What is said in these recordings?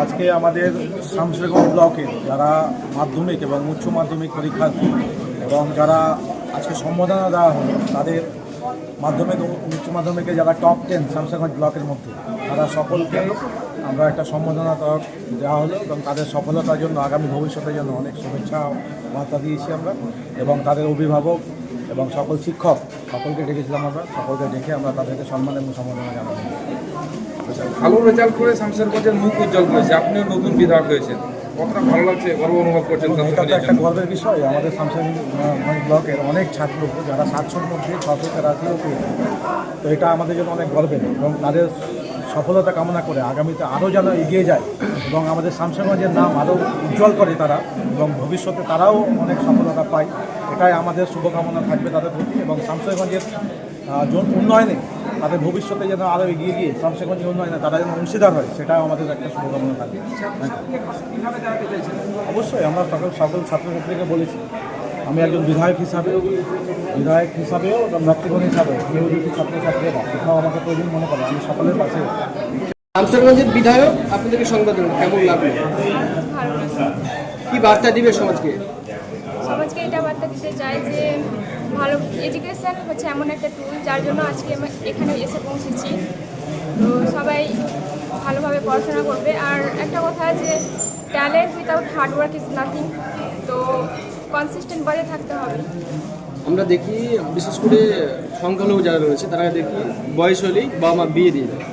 আজকে আমাদের শামশেরগঞ্জ ব্লকের যারা মাধ্যমিক এবং উচ্চ মাধ্যমিক পরীক্ষার্থী এবং যারা আজকে সম্বোধনা দেওয়া হলো তাদের মাধ্যমিক ও উচ্চ মাধ্যমিকে যারা টপ 10 শামশেরগঞ্জ ব্লকের মধ্যে তারা সকলকে আমরা একটা সম্বোধনা দেওয়া হলো এবং তাদের সফলতার জন্য আগামী ভবিষ্যতের জন্য অনেক শুভেচ্ছা বার্তা দিয়েছি আমরা এবং তাদের অভিভাবক এবং সকল শিক্ষক সকলকে ডেকেছিলাম আমরা সকলকে ডেকে আমরা তাদেরকে সম্মান এবং সম্বোধনা জানাবো। ভালো রেজাল্ট করে শামশেরগঞ্জের মুখ উজ্জ্বল করেছে, আপনিও নতুন বিধায়ক হয়েছেন, কতটা ভালো লাগছে, গর্ব অনুভব করছেন? এটা তো একটা গর্বের বিষয়। আমাদের শামশেরগঞ্জ ব্লকের অনেক ছাত্র যারা 700-র মধ্যে 683ও পেয়েছে, তো এটা আমাদের জন্য অনেক গর্বের এবং তাদের সফলতা কামনা করে আগামীতে আরও যেন এগিয়ে যায় এবং আমাদের শামশেরগঞ্জের নাম আরও উজ্জ্বল করে তারা এবং ভবিষ্যতে তারাও অনেক সফলতা পায়, এটাই আমাদের শুভকামনা থাকবে তাদের প্রতি এবং শামশেরগঞ্জের উন্নয়নে তাদের ভবিষ্যতে যেন আরও এগিয়ে গিয়ে শামশেরগঞ্জের উন্নয়নে তারা যেন অংশীদার হয় সেটাও আমাদের একটা শুভকামনা থাকবে। অবশ্যই আমরা সকল ছাত্রছাত্রীকে বলেছি আমি একজন বিধায়ক হিসাবেও এবং ব্যক্তিগত হিসাবে কেউ যদি ছাত্রছাত্রীরা সেটাও আমাকে প্রয়োজন মনে করে আমি সকলের পাশে। শামশেরগঞ্জের বিধায়ক আপনাদেরকে সংবাদ দেবেন, কেমন লাগবে, কি বার্তা দিবে সমাজকে? সমাজকে এটা বার্তা দিতে চাই যে ভালো এডুকেশন হচ্ছে এমন একটা টুল যার জন্য আজকে এখানে এসে পৌঁছেছি। তো সবাই ভালোভাবে পড়াশোনা করবে। আর একটা কথা যে talent without hard work is nothing, তো কনসিস্টেন্ট ভাবে থাকতে হবে। আমরা দেখি বিশেষ করে সংখ্যালঘু যারা রয়েছে তারা দেখি বয়স হলেই বাবা মা বিয়ে দিয়ে দেয়,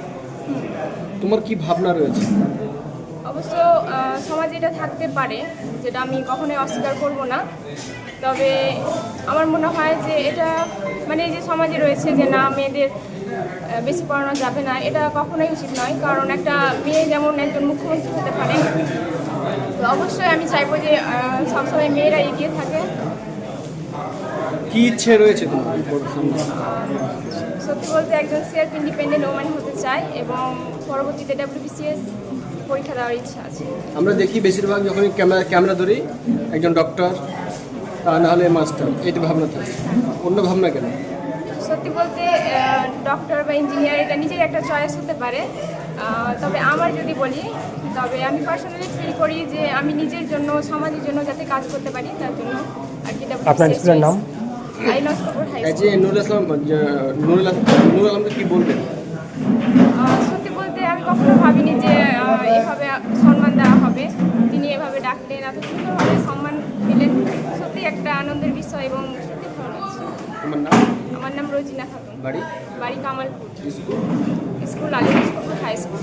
তোমার কি ভাবনা রয়েছে? অবশ্য সমাজে এটা থাকতে পারে, যেটা আমি কখনোই অস্বীকার করব না। তবে আমার মনে হয় যে এটা মানে যে সমাজে রয়েছে যে না মেয়েদের বেশি পড়ানো যাবে না, এটা কখনোই উচিত নয়। কারণ একটা মেয়ে যেমন একজন মুখ্যমন্ত্রী হতে পারে, তো অবশ্যই আমি চাইবো যে সবসময় মেয়েরা এগিয়ে থাকে। কি ইচ্ছে রয়েছে তোমার? সত্যি বলতে একজন সেলফ ইন্ডিপেন্ডেন্ট ওম্যান হতে চাই এবং পরবর্তীতে WBCS পরীক্ষা দেওয়ার ইচ্ছা আছে। আমরা দেখি বেশিরভাগ যখন ক্যামেরা ধরি একজন ডক্টর নাহলে মাস্টার, এটা ভাবনা থাকে, অন্য ভাবনা কেন? সত্যি বলতে ডক্টর বা ইঞ্জিনিয়ার এটা নিজের একটা চয়েস হতে পারে। তবে আমার যদি বলি, তবে আমি পার্সোনালি ফিল করি যে আমি নিজের জন্য সমাজের জন্য যাতে কাজ করতে পারি তার জন্য আর কি। আপনার স্কুলের নাম? যে নুরুল আলমকে কি বলবেন? সত্যি বলতে আমি কখনো ভাবিনি যে এভাবে সম্মান দেওয়া হবে। তিনি এভাবে ডাকলেন, এত সুন্দরভাবে সম্মান দিলেন, সত্যি একটা আনন্দের বিষয় এবং সত্যি ভালো লাগছে। তোমার নাম? আমার নাম রোজিনা খাতুন। বাড়ি? বাড়ি Kamalpur. School? School Alipur high school.